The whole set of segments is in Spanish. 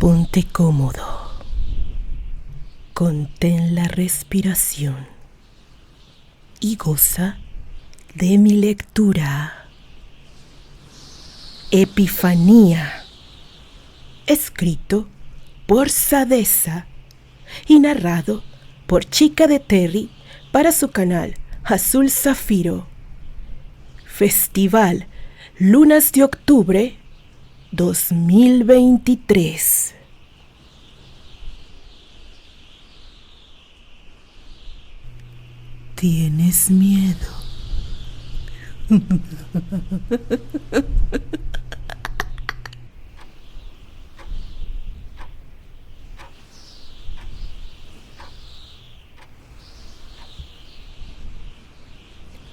Ponte cómodo. Contén la respiración y goza de mi lectura. Epifanía, escrito por Sadeza y narrado por Chica de Terry para su canal Azul Zafiro. Festival Lunas de Octubre 2023. ¿Tienes miedo?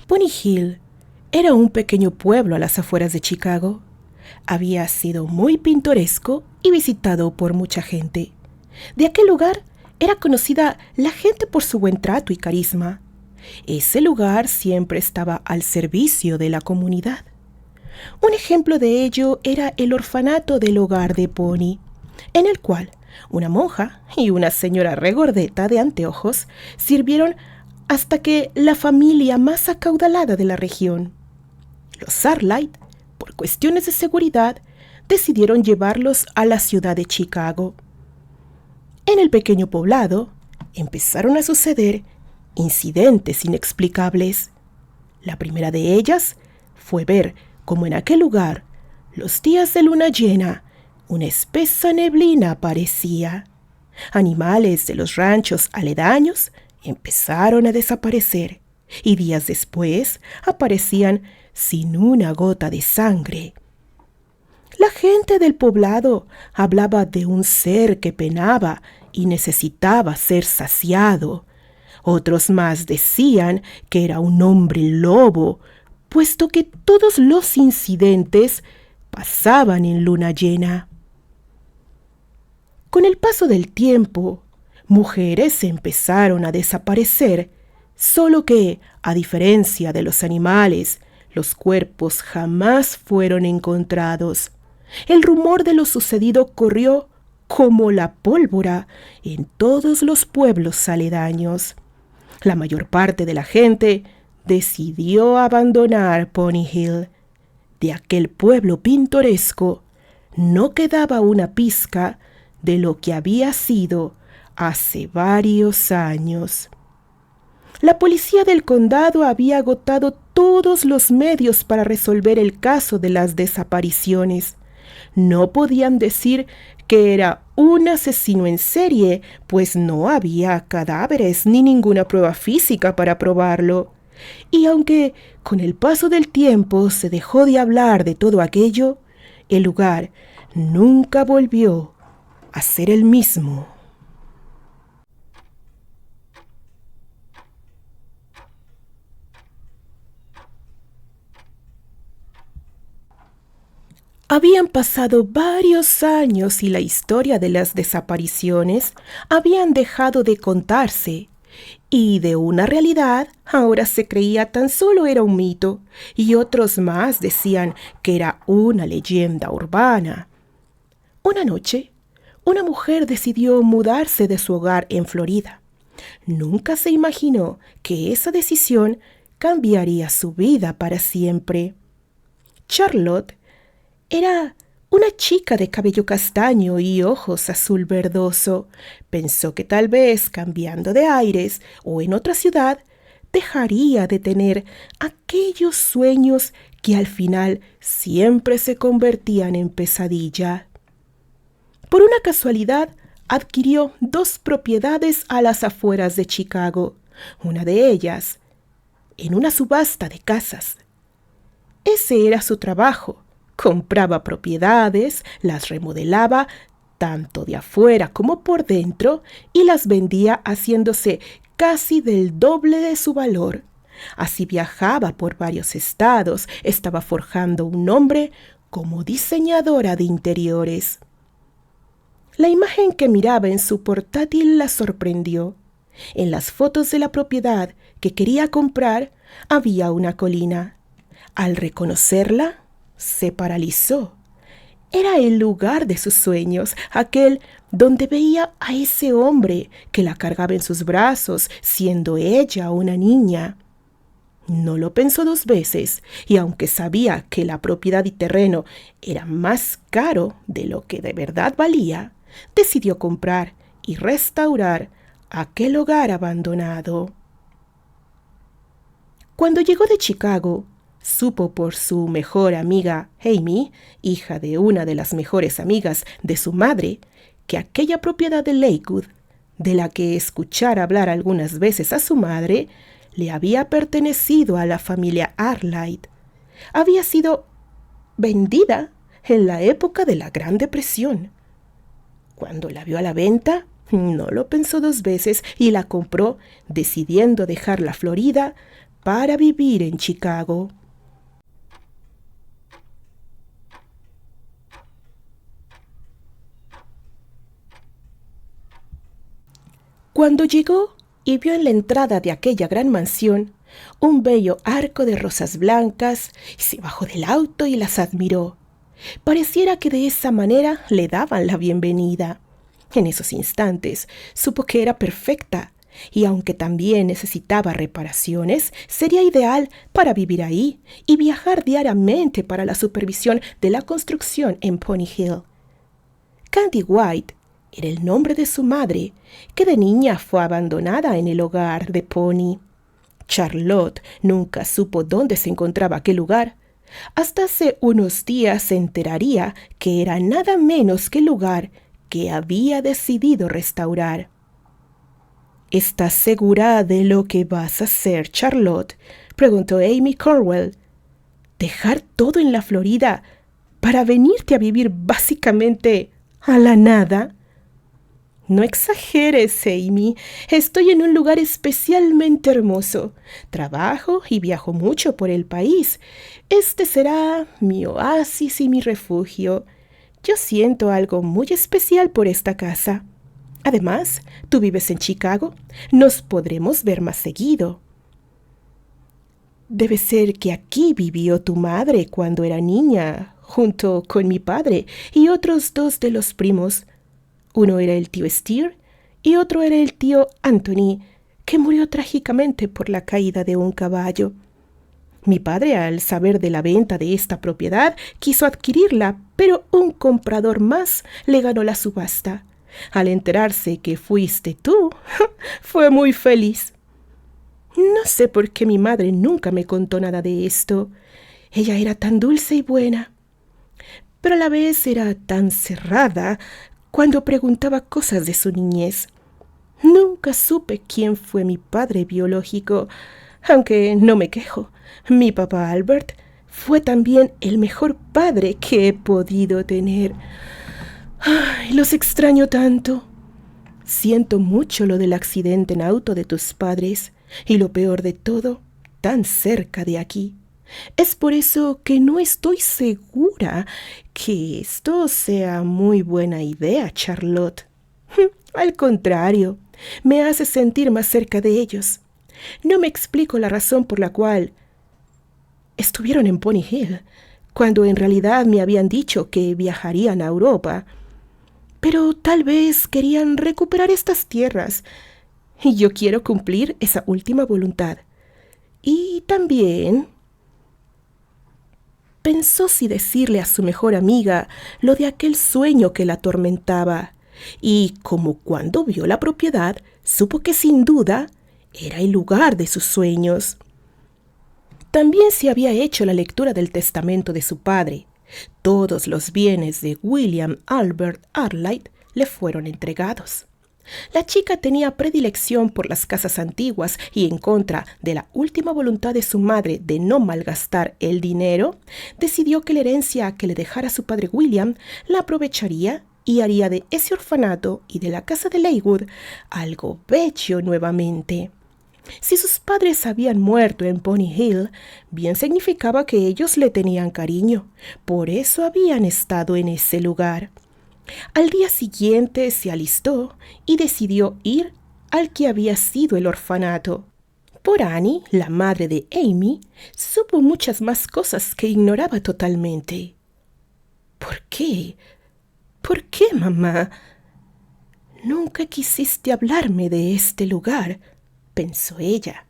Pony Hill era un pequeño pueblo a las afueras de Chicago. Había sido muy pintoresco y visitado por mucha gente. De aquel lugar era conocida la gente por su buen trato y carisma. Ese lugar siempre estaba al servicio de la comunidad. Un ejemplo de ello era el orfanato del hogar de Pony, en el cual una monja y una señora regordeta de anteojos sirvieron hasta que la familia más acaudalada de la región, los Sarlight, por cuestiones de seguridad, decidieron llevarlos a la ciudad de Chicago. En el pequeño poblado empezaron a suceder incidentes inexplicables. La primera de ellas fue ver cómo en aquel lugar, los días de luna llena, una espesa neblina aparecía. Animales de los ranchos aledaños empezaron a desaparecer y días después aparecían sin una gota de sangre. La gente del poblado hablaba de un ser que penaba y necesitaba ser saciado. Otros más decían que era un hombre lobo, puesto que todos los incidentes pasaban en luna llena. Con el paso del tiempo, mujeres empezaron a desaparecer, solo que, a diferencia de los animales, los cuerpos jamás fueron encontrados. El rumor de lo sucedido corrió como la pólvora en todos los pueblos aledaños. La mayor parte de la gente decidió abandonar Pony Hill. De aquel pueblo pintoresco no quedaba una pizca de lo que había sido hace varios años. La policía del condado había agotado todos los medios para resolver el caso de las desapariciones. No podían decir que era un asesino en serie, pues no había cadáveres ni ninguna prueba física para probarlo. Y aunque con el paso del tiempo se dejó de hablar de todo aquello, el lugar nunca volvió a ser el mismo. Habían pasado varios años y la historia de las desapariciones habían dejado de contarse, y de una realidad ahora se creía tan solo era un mito, y otros más decían que era una leyenda urbana. Una noche, una mujer decidió mudarse de su hogar en Florida. Nunca se imaginó que esa decisión cambiaría su vida para siempre. Charlotte era una chica de cabello castaño y ojos azul verdoso. Pensó que tal vez cambiando de aires o en otra ciudad dejaría de tener aquellos sueños que al final siempre se convertían en pesadilla. Por una casualidad adquirió 2 propiedades a las afueras de Chicago, una de ellas en una subasta de casas. Ese era su trabajo. Compraba propiedades, las remodelaba tanto de afuera como por dentro y las vendía haciéndose casi del doble de su valor. Así viajaba por varios estados, estaba forjando un nombre como diseñadora de interiores. La imagen que miraba en su portátil la sorprendió. En las fotos de la propiedad que quería comprar había una colina. Al reconocerla, se paralizó. Era el lugar de sus sueños, aquel donde veía a ese hombre que la cargaba en sus brazos, siendo ella una niña. No lo pensó dos veces, y aunque sabía que la propiedad y terreno era más caro de lo que de verdad valía, decidió comprar y restaurar aquel hogar abandonado. Cuando llegó de Chicago, supo por su mejor amiga Amy, hija de una de las mejores amigas de su madre, que aquella propiedad de Lakewood, de la que escuchara hablar algunas veces a su madre, le había pertenecido a la familia Arlight. Había sido vendida en la época de la Gran Depresión. Cuando la vio a la venta, no lo pensó dos veces y la compró, decidiendo dejar la Florida para vivir en Chicago. Cuando llegó y vio en la entrada de aquella gran mansión un bello arco de rosas blancas, se bajó del auto y las admiró. Pareciera que de esa manera le daban la bienvenida. En esos instantes supo que era perfecta, y aunque también necesitaba reparaciones, sería ideal para vivir ahí y viajar diariamente para la supervisión de la construcción en Pony Hill. Candy White era el nombre de su madre, que de niña fue abandonada en el hogar de Pony. Charlotte nunca supo dónde se encontraba aquel lugar. Hasta hace unos días se enteraría que era nada menos que el lugar que había decidido restaurar. —¿Estás segura de lo que vas a hacer, Charlotte? —preguntó Amy Cornwell. —¿Dejar todo en la Florida para venirte a vivir básicamente a la nada? —No exageres, Amy. Estoy en un lugar especialmente hermoso. Trabajo y viajo mucho por el país. Este será mi oasis y mi refugio. Yo siento algo muy especial por esta casa. Además, tú vives en Chicago. Nos podremos ver más seguido. Debe ser que aquí vivió tu madre cuando era niña, junto con mi padre y otros dos de los primos. Uno era el tío Steer y otro era el tío Anthony, que murió trágicamente por la caída de un caballo. Mi padre, al saber de la venta de esta propiedad, quiso adquirirla, pero un comprador más le ganó la subasta. Al enterarse que fuiste tú, fue muy feliz. No sé por qué mi madre nunca me contó nada de esto. Ella era tan dulce y buena, pero a la vez era tan cerrada cuando preguntaba cosas de su niñez. Nunca supe quién fue mi padre biológico, aunque no me quejo. Mi papá Albert fue también el mejor padre que he podido tener. ¡Ay, los extraño tanto! Siento mucho lo del accidente en auto de tus padres, y lo peor de todo, tan cerca de aquí. Es por eso que no estoy segura que esto sea muy buena idea, Charlotte. Al contrario, me hace sentir más cerca de ellos. No me explico la razón por la cual estuvieron en Pony Hill, cuando en realidad me habían dicho que viajarían a Europa. Pero tal vez querían recuperar estas tierras, y yo quiero cumplir esa última voluntad. Y también pensó si decirle a su mejor amiga lo de aquel sueño que la atormentaba, y como cuando vio la propiedad, supo que sin duda era el lugar de sus sueños. También se había hecho la lectura del testamento de su padre. Todos los bienes de William Albert Arlight le fueron entregados. La chica tenía predilección por las casas antiguas y, en contra de la última voluntad de su madre de no malgastar el dinero, decidió que la herencia que le dejara su padre William la aprovecharía y haría de ese orfanato y de la casa de Lakewood algo bello nuevamente. Si sus padres habían muerto en Pony Hill, bien significaba que ellos le tenían cariño. Por eso habían estado en ese lugar. Al día siguiente se alistó y decidió ir al que había sido el orfanato. Por Annie, la madre de Amy, supo muchas más cosas que ignoraba totalmente. ¿Por qué? ¿Por qué, mamá? Nunca quisiste hablarme de este lugar, pensó ella.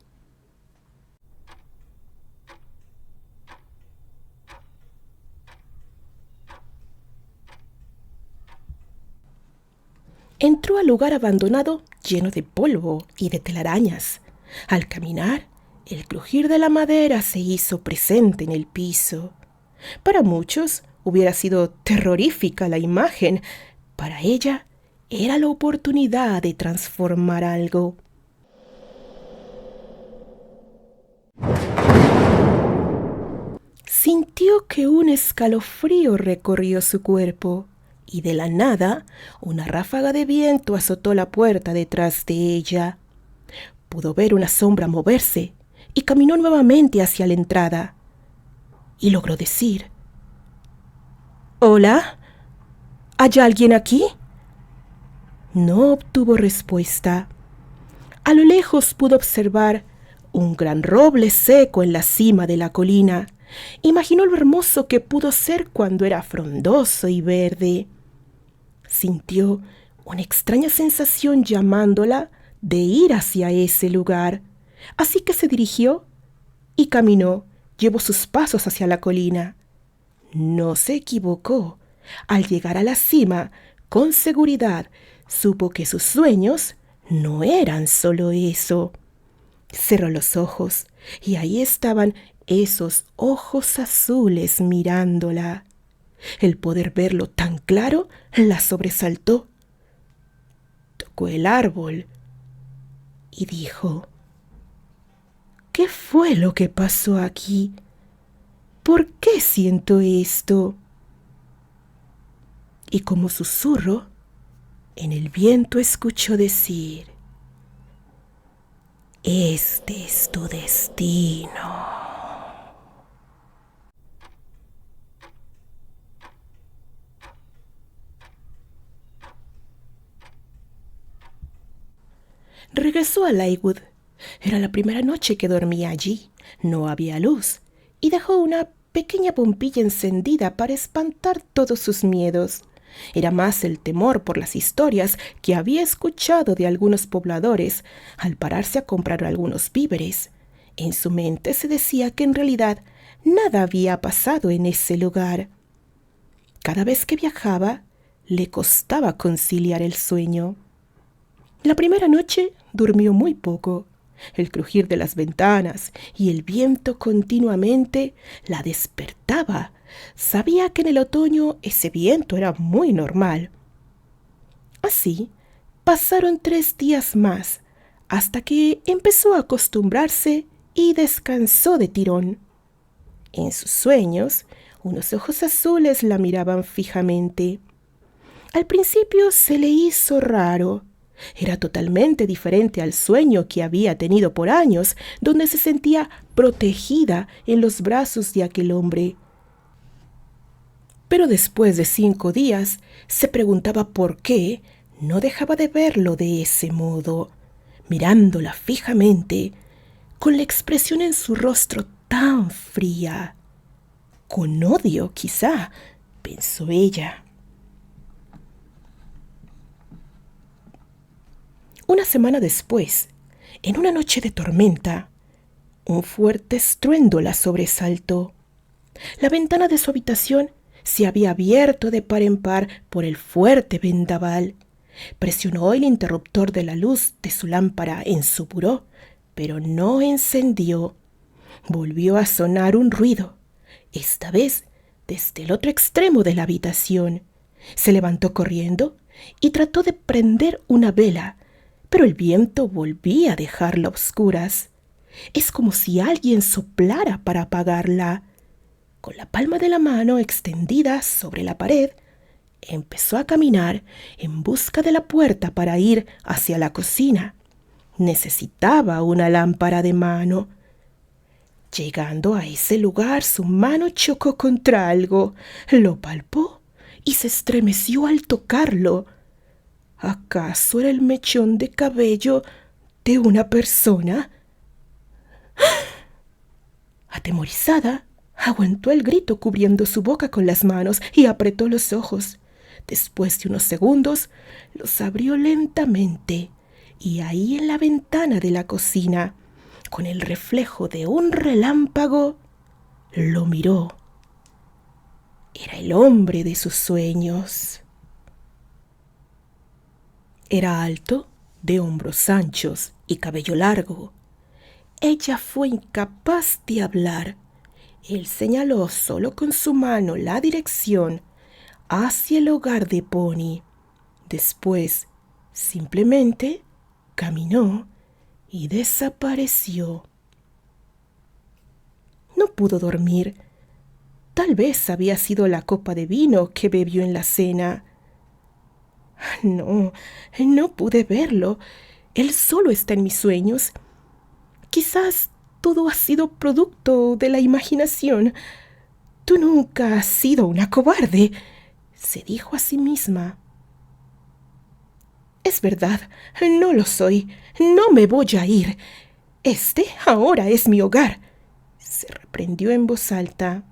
Entró al lugar abandonado lleno de polvo y de telarañas. Al caminar, el crujir de la madera se hizo presente en el piso. Para muchos hubiera sido terrorífica la imagen. Para ella era la oportunidad de transformar algo. Sintió que un escalofrío recorrió su cuerpo y de la nada una ráfaga de viento azotó la puerta detrás de ella. Pudo ver una sombra moverse y caminó nuevamente hacia la entrada. Y logró decir: «¿Hola? ¿Hay alguien aquí?». No obtuvo respuesta. A lo lejos pudo observar un gran roble seco en la cima de la colina. Imaginó lo hermoso que pudo ser cuando era frondoso y verde. Sintió una extraña sensación llamándola de ir hacia ese lugar. Así que se dirigió y caminó, llevó sus pasos hacia la colina. No se equivocó. Al llegar a la cima, con seguridad, supo que sus sueños no eran solo eso. Cerró los ojos y ahí estaban esos ojos azules mirándola. El poder verlo tan claro la sobresaltó. Tocó el árbol y dijo: «¿Qué fue lo que pasó aquí? ¿Por qué siento esto?». Y como susurro, en el viento escuchó decir: «Este es tu destino». Regresó a Lakewood. Era la primera noche que dormía allí. No había luz y dejó una pequeña bombilla encendida para espantar todos sus miedos. Era más el temor por las historias que había escuchado de algunos pobladores al pararse a comprar algunos víveres. En su mente se decía que en realidad nada había pasado en ese lugar. Cada vez que viajaba, le costaba conciliar el sueño. La primera noche durmió muy poco. El crujir de las ventanas y el viento continuamente la despertaba. Sabía que en el otoño ese viento era muy normal. Así pasaron 3 días más, hasta que empezó a acostumbrarse y descansó de tirón. En sus sueños, unos ojos azules la miraban fijamente. Al principio se le hizo raro. Era totalmente diferente al sueño que había tenido por años, donde se sentía protegida en los brazos de aquel hombre. Pero después de 5 días se preguntaba por qué no dejaba de verlo de ese modo, mirándola fijamente, con la expresión en su rostro tan fría. Con odio, quizá, pensó ella. Una semana después, en una noche de tormenta, un fuerte estruendo la sobresaltó. La ventana de su habitación se había abierto de par en par por el fuerte vendaval. Presionó el interruptor de la luz de su lámpara en su buró, pero no encendió. Volvió a sonar un ruido, esta vez desde el otro extremo de la habitación. Se levantó corriendo y trató de prender una vela, pero el viento volvía a dejarla a oscuras. Es como si alguien soplara para apagarla. Con la palma de la mano extendida sobre la pared, empezó a caminar en busca de la puerta para ir hacia la cocina. Necesitaba una lámpara de mano. Llegando a ese lugar, su mano chocó contra algo. Lo palpó y se estremeció al tocarlo. ¿Acaso era el mechón de cabello de una persona? Atemorizada, Aguantó el grito cubriendo su boca con las manos y apretó los ojos. Después de unos segundos, los abrió lentamente y ahí en la ventana de la cocina, con el reflejo de un relámpago, lo miró. Era el hombre de sus sueños. Era alto, de hombros anchos y cabello largo. Ella fue incapaz de hablar. Él señaló solo con su mano la dirección hacia el hogar de Pony. Después, simplemente, caminó y desapareció. No pudo dormir. Tal vez había sido la copa de vino que bebió en la cena. No, no pude verlo. Él solo está en mis sueños. Quizás todo ha sido producto de la imaginación. Tú nunca has sido una cobarde, se dijo a sí misma. Es verdad, no lo soy. No me voy a ir. Este ahora es mi hogar, se reprendió en voz alta.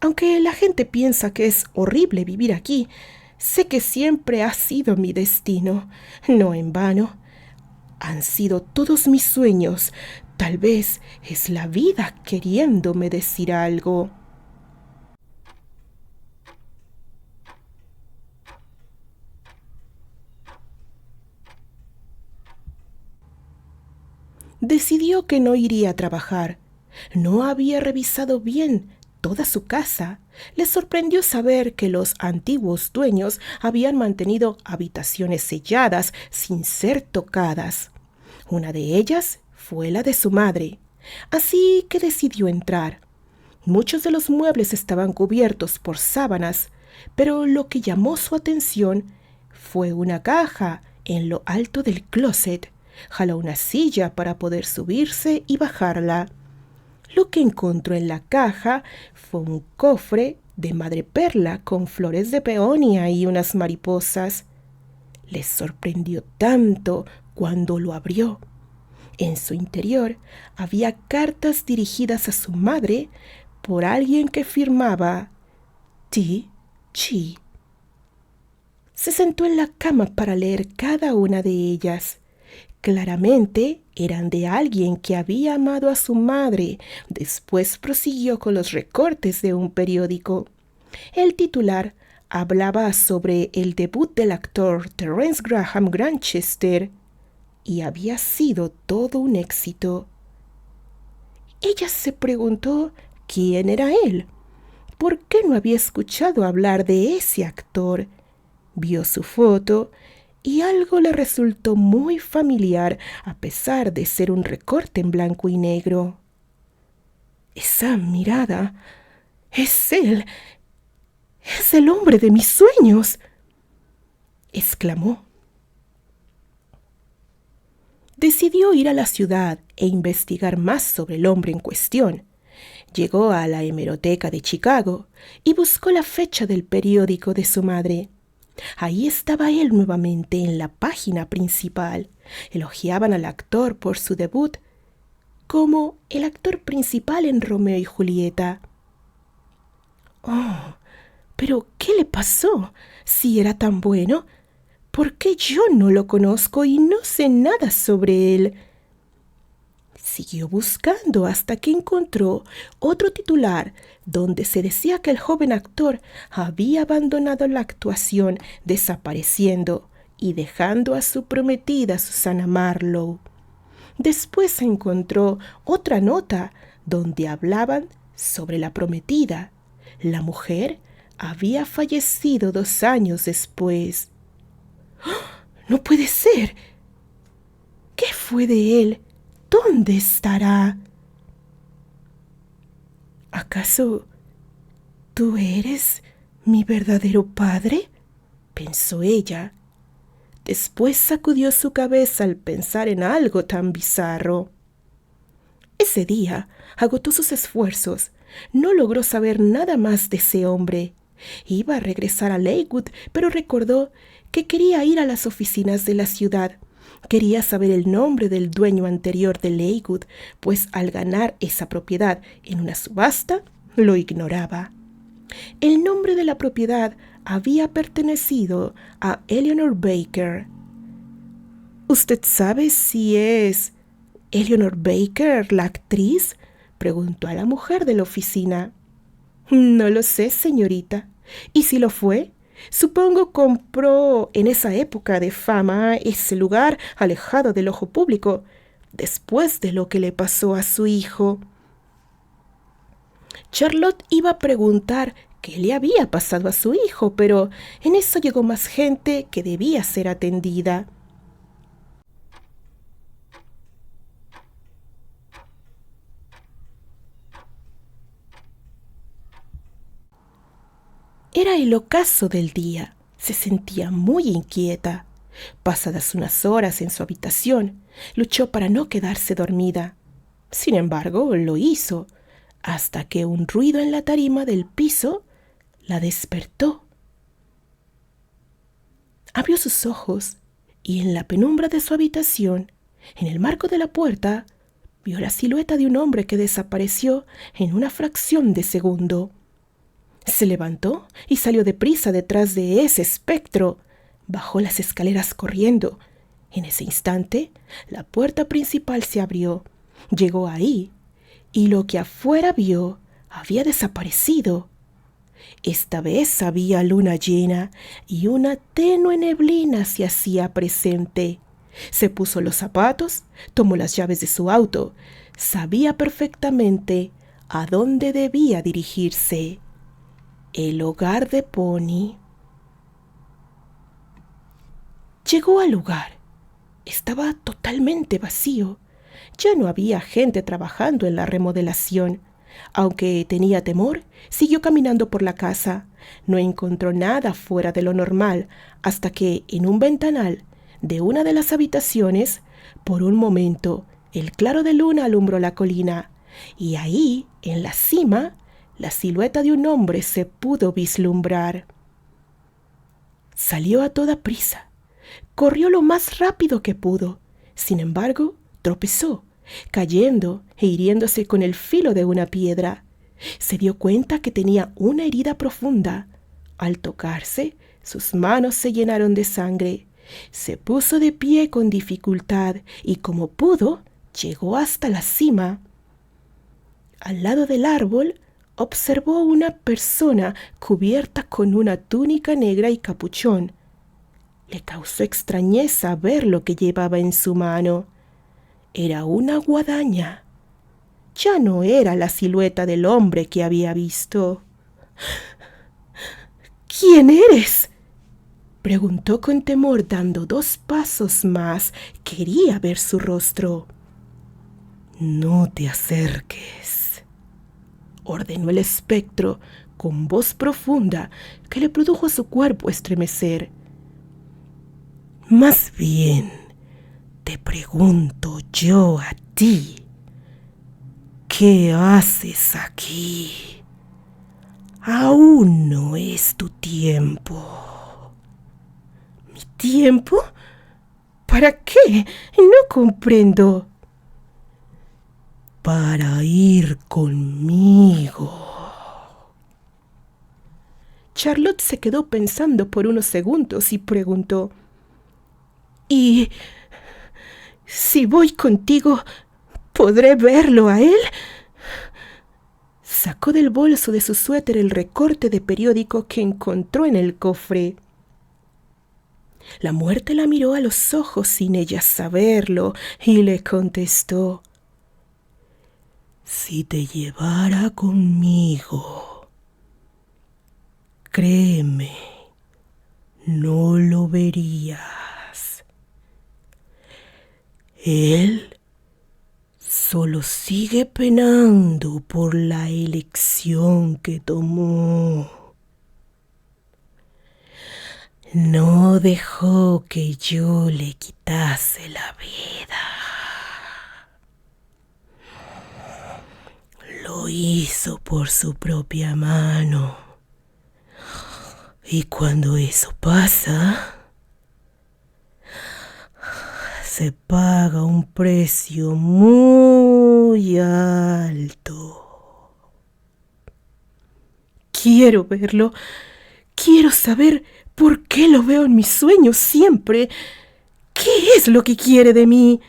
Aunque la gente piensa que es horrible vivir aquí, sé que siempre ha sido mi destino. No en vano. Han sido todos mis sueños. Tal vez es la vida queriéndome decir algo. Decidió que no iría a trabajar. No había revisado bien toda su casa. Le sorprendió saber que los antiguos dueños habían mantenido habitaciones selladas sin ser tocadas. Una de ellas fue la de su madre, así que decidió entrar. Muchos de los muebles estaban cubiertos por sábanas, pero lo que llamó su atención fue una caja en lo alto del closet. Jaló una silla para poder subirse y bajarla. Lo que encontró en la caja fue un cofre de madreperla con flores de peonia y unas mariposas. Le sorprendió tanto cuando lo abrió. En su interior había cartas dirigidas a su madre por alguien que firmaba T. Chi. Se sentó en la cama para leer cada una de ellas. Claramente eran de alguien que había amado a su madre. Después prosiguió con los recortes de un periódico. El titular hablaba sobre el debut del actor Terence Graham Grantchester y había sido todo un éxito. Ella se preguntó quién era él. ¿Por qué no había escuchado hablar de ese actor? Vio su foto y algo le resultó muy familiar a pesar de ser un recorte en blanco y negro. Esa mirada, es él, es el hombre de mis sueños, exclamó. Decidió ir a la ciudad e investigar más sobre el hombre en cuestión. Llegó a la hemeroteca de Chicago y buscó la fecha del periódico de su madre. Ahí estaba él nuevamente en la página principal. Elogiaban al actor por su debut como el actor principal en Romeo y Julieta. Oh, pero ¿qué le pasó? Si era tan bueno, ¿por qué yo no lo conozco y no sé nada sobre él? Siguió buscando hasta que encontró otro titular donde se decía que el joven actor había abandonado la actuación, desapareciendo y dejando a su prometida Susana Marlowe. Después encontró otra nota donde hablaban sobre la prometida. La mujer había fallecido 2 años después. ¡Oh! ¡No puede ser! ¿Qué fue de él? ¿Dónde estará? ¿Acaso tú eres mi verdadero padre?, pensó ella. Después sacudió su cabeza al pensar en algo tan bizarro. Ese día agotó sus esfuerzos. No logró saber nada más de ese hombre. Iba a regresar a Lakewood, pero recordó que quería ir a las oficinas de la ciudad. Quería saber el nombre del dueño anterior de Lakewood, pues al ganar esa propiedad en una subasta, lo ignoraba. El nombre de la propiedad había pertenecido a Eleanor Baker. ¿Usted sabe si es Eleanor Baker, la actriz?, preguntó a la mujer de la oficina. No lo sé, señorita. ¿Y si lo fue? Supongo compró en esa época de fama ese lugar alejado del ojo público, después de lo que le pasó a su hijo. Charlotte iba a preguntar qué le había pasado a su hijo, pero en eso llegó más gente que debía ser atendida. Era el ocaso del día. Se sentía muy inquieta. Pasadas unas horas en su habitación, luchó para no quedarse dormida. Sin embargo, lo hizo, hasta que un ruido en la tarima del piso la despertó. Abrió sus ojos y en la penumbra de su habitación, en el marco de la puerta, vio la silueta de un hombre que desapareció en una fracción de segundo. Se levantó y salió deprisa detrás de ese espectro. Bajó las escaleras corriendo. En ese instante, la puerta principal se abrió. Llegó ahí, y lo que afuera vio había desaparecido. Esta vez había luna llena y una tenue neblina se hacía presente. Se puso los zapatos, tomó las llaves de su auto. Sabía perfectamente a dónde debía dirigirse. El hogar de Pony. Llegó al lugar. Estaba totalmente vacío. Ya no había gente trabajando en la remodelación. Aunque tenía temor, siguió caminando por la casa. No encontró nada fuera de lo normal hasta que, en un ventanal de una de las habitaciones, por un momento, el claro de luna alumbró la colina. Y ahí, en la cima, la silueta de un hombre se pudo vislumbrar. Salió a toda prisa. Corrió lo más rápido que pudo. Sin embargo, tropezó, cayendo e hiriéndose con el filo de una piedra. Se dio cuenta que tenía una herida profunda. Al tocarse, sus manos se llenaron de sangre. Se puso de pie con dificultad y, como pudo, llegó hasta la cima. Al lado del árbol, observó una persona cubierta con una túnica negra y capuchón. Le causó extrañeza ver lo que llevaba en su mano. Era una guadaña. Ya no era la silueta del hombre que había visto. ¿Quién eres?, preguntó con temor, dando 2 pasos más. Quería ver su rostro. No te acerques, ordenó el espectro con voz profunda que le produjo a su cuerpo estremecer. Más bien, te pregunto yo a ti, ¿qué haces aquí? Aún no es tu tiempo. ¿Mi tiempo? ¿Para qué? No comprendo. Para ir conmigo. Charlotte se quedó pensando por unos segundos y preguntó: ¿Y si voy contigo, podré verlo a él? Sacó del bolso de su suéter el recorte de periódico que encontró en el cofre. La muerte la miró a los ojos sin ella saberlo y le contestó: si te llevara conmigo, créeme, no lo verías. Él solo sigue penando por la elección que tomó. No dejó que yo le quitase la vida. Lo hizo por su propia mano. Y cuando eso pasa, se paga un precio muy alto. Quiero verlo. Quiero saber por qué lo veo en mis sueños siempre. ¿Qué es lo que quiere de mí?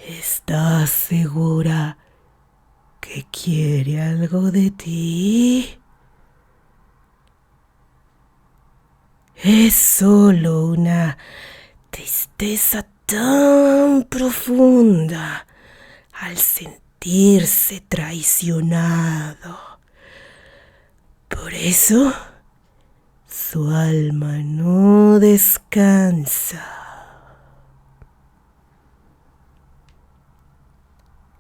¿Estás segura que quiere algo de ti? Es solo una tristeza tan profunda al sentirse traicionado. Por eso, su alma no descansa.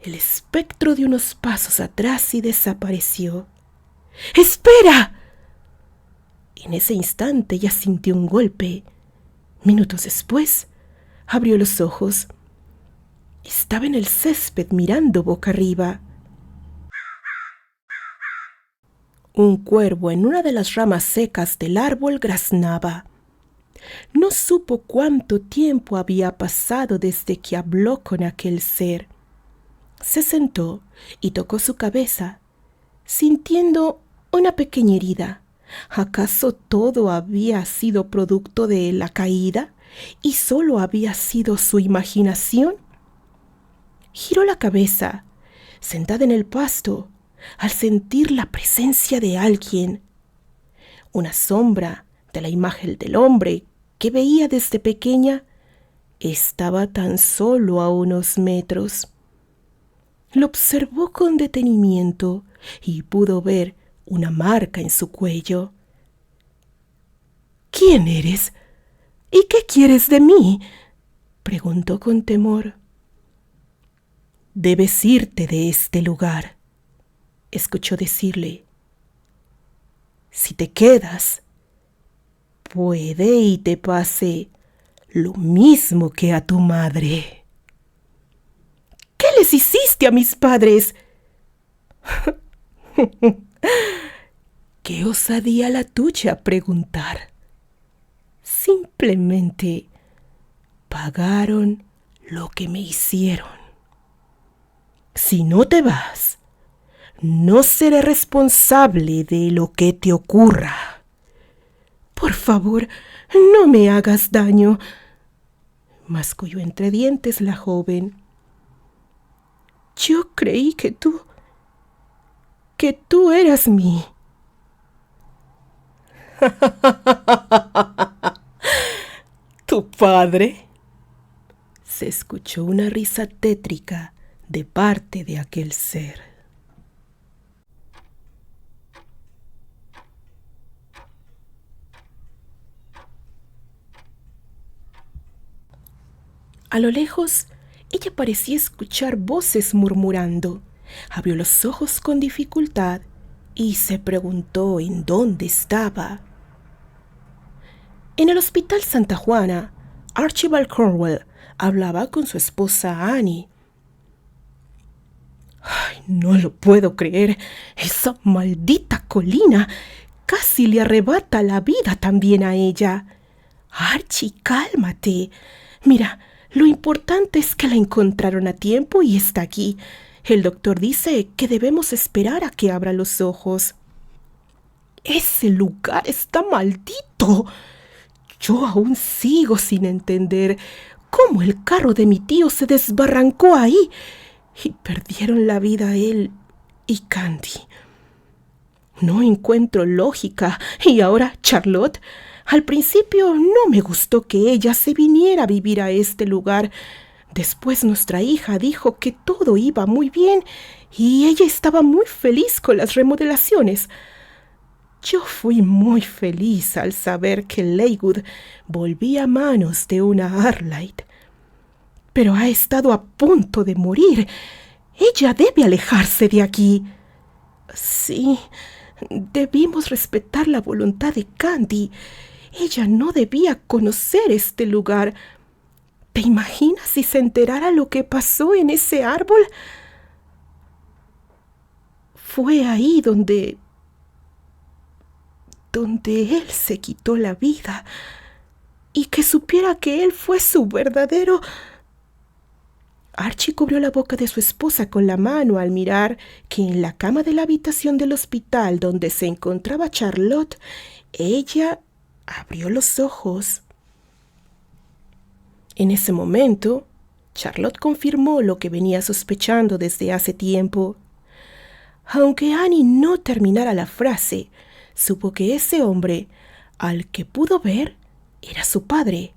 El espectro dio unos pasos atrás y desapareció. ¡Espera! En ese instante ella sintió un golpe. Minutos después, abrió los ojos. Estaba en el césped mirando boca arriba. Un cuervo en una de las ramas secas del árbol graznaba. No supo cuánto tiempo había pasado desde que habló con aquel ser. Se sentó y tocó su cabeza, sintiendo una pequeña herida. ¿Acaso todo había sido producto de la caída y solo había sido su imaginación? Giró la cabeza, sentada en el pasto, al sentir la presencia de alguien. Una sombra de la imagen del hombre que veía desde pequeña estaba tan solo a unos metros. Lo observó con detenimiento y pudo ver una marca en su cuello. ¿Quién eres? ¿Y qué quieres de mí?, preguntó con temor. Debes irte de este lugar, escuchó decirle. Si te quedas, puede y te pase lo mismo que a tu madre. ¿Qué les hiciste a mis padres? Qué osadía la tuya preguntar. Simplemente pagaron lo que me hicieron. Si no te vas, no seré responsable de lo que te ocurra. Por favor, no me hagas daño, masculló entre dientes la joven. Yo creí que tú eras mi... ¿Tu padre? Se escuchó una risa tétrica de parte de aquel ser. A lo lejos, ella parecía escuchar voces murmurando. Abrió los ojos con dificultad y se preguntó en dónde estaba. En el Hospital Santa Juana, Archibald Cornwell hablaba con su esposa Annie. ¡Ay, no lo puedo creer! Esa maldita colina casi le arrebata la vida también a ella. Archie, cálmate. Mira, lo importante es que la encontraron a tiempo y está aquí. El doctor dice que debemos esperar a que abra los ojos. Ese lugar está maldito. Yo aún sigo sin entender cómo el carro de mi tío se desbarrancó ahí y perdieron la vida él y Candy. No encuentro lógica. Y ahora Charlotte. Al principio no me gustó que ella se viniera a vivir a este lugar. Después nuestra hija dijo que todo iba muy bien y ella estaba muy feliz con las remodelaciones. Yo fui muy feliz al saber que Leywood volvía a manos de una Arlight. Pero ha estado a punto de morir. Ella debe alejarse de aquí. Sí, debimos respetar la voluntad de Candy. Ella no debía conocer este lugar. ¿Te imaginas si se enterara lo que pasó en ese árbol? Fue ahí donde él se quitó la vida. y que supiera que él fue su verdadero... Archie cubrió la boca de su esposa con la mano al mirar que en la cama de la habitación del hospital donde se encontraba Charlotte, ella abrió los ojos. En ese momento, Charlotte confirmó lo que venía sospechando desde hace tiempo. Aunque Annie no terminara la frase, supo que ese hombre, al que pudo ver, era su padre,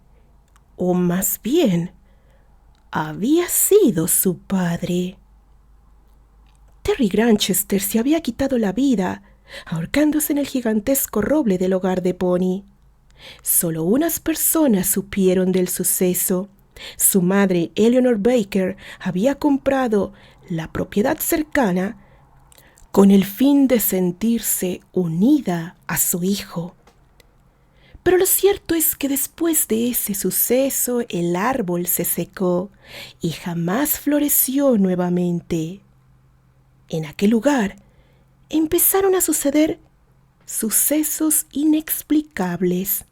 o más bien, había sido su padre. Terry Granchester se había quitado la vida ahorcándose en el gigantesco roble del hogar de Pony. Solo unas personas supieron del suceso. Su madre, Eleanor Baker, había comprado la propiedad cercana con el fin de sentirse unida a su hijo. Pero lo cierto es que después de ese suceso el árbol se secó y jamás floreció nuevamente. En aquel lugar empezaron a suceder sucesos inexplicables.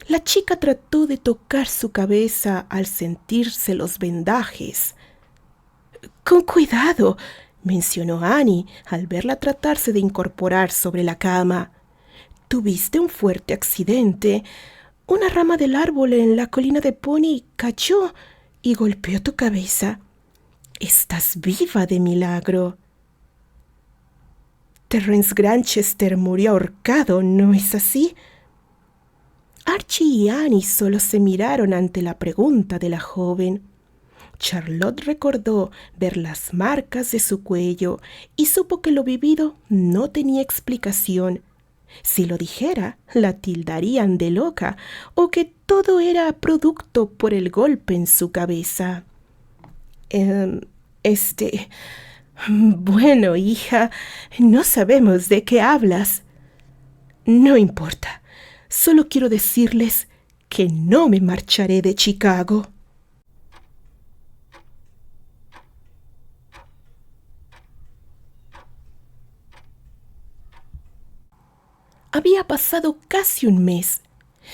La chica trató de tocar su cabeza al sentirse los vendajes. «Con cuidado», mencionó Annie al verla tratarse de incorporar sobre la cama. «Tuviste un fuerte accidente. Una rama del árbol en la colina de Pony cayó y golpeó tu cabeza. Estás viva de milagro». Terence Granchester murió ahorcado, ¿no es así? Archie y Annie solo se miraron ante la pregunta de la joven. Charlotte recordó ver las marcas de su cuello y supo que lo vivido no tenía explicación. Si lo dijera, la tildarían de loca o que todo era producto por el golpe en su cabeza. Bueno, hija, no sabemos de qué hablas. No importa, solo quiero decirles que no me marcharé de Chicago. Había pasado casi un mes.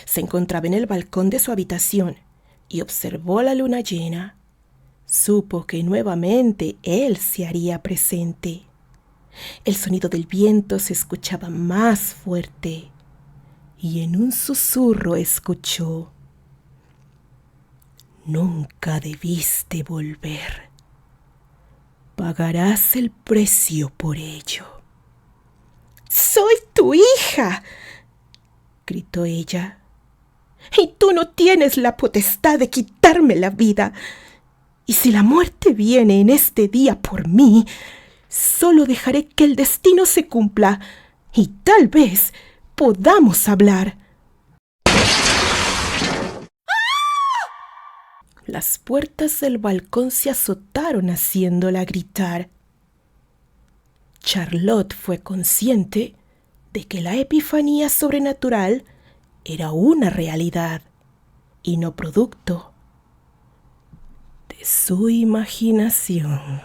Se encontraba en el balcón de su habitación y observó la luna llena. Supo que nuevamente él se haría presente. El sonido del viento se escuchaba más fuerte y en un susurro escuchó: «Nunca debiste volver. Pagarás el precio por ello». «Soy tu hija», gritó ella, «y tú no tienes la potestad de quitarme la vida. Y si la muerte viene en este día por mí, solo dejaré que el destino se cumpla y tal vez podamos hablar». Las puertas del balcón se azotaron haciéndola gritar. Charlotte fue consciente de que la epifanía sobrenatural era una realidad y no producto de su imaginación.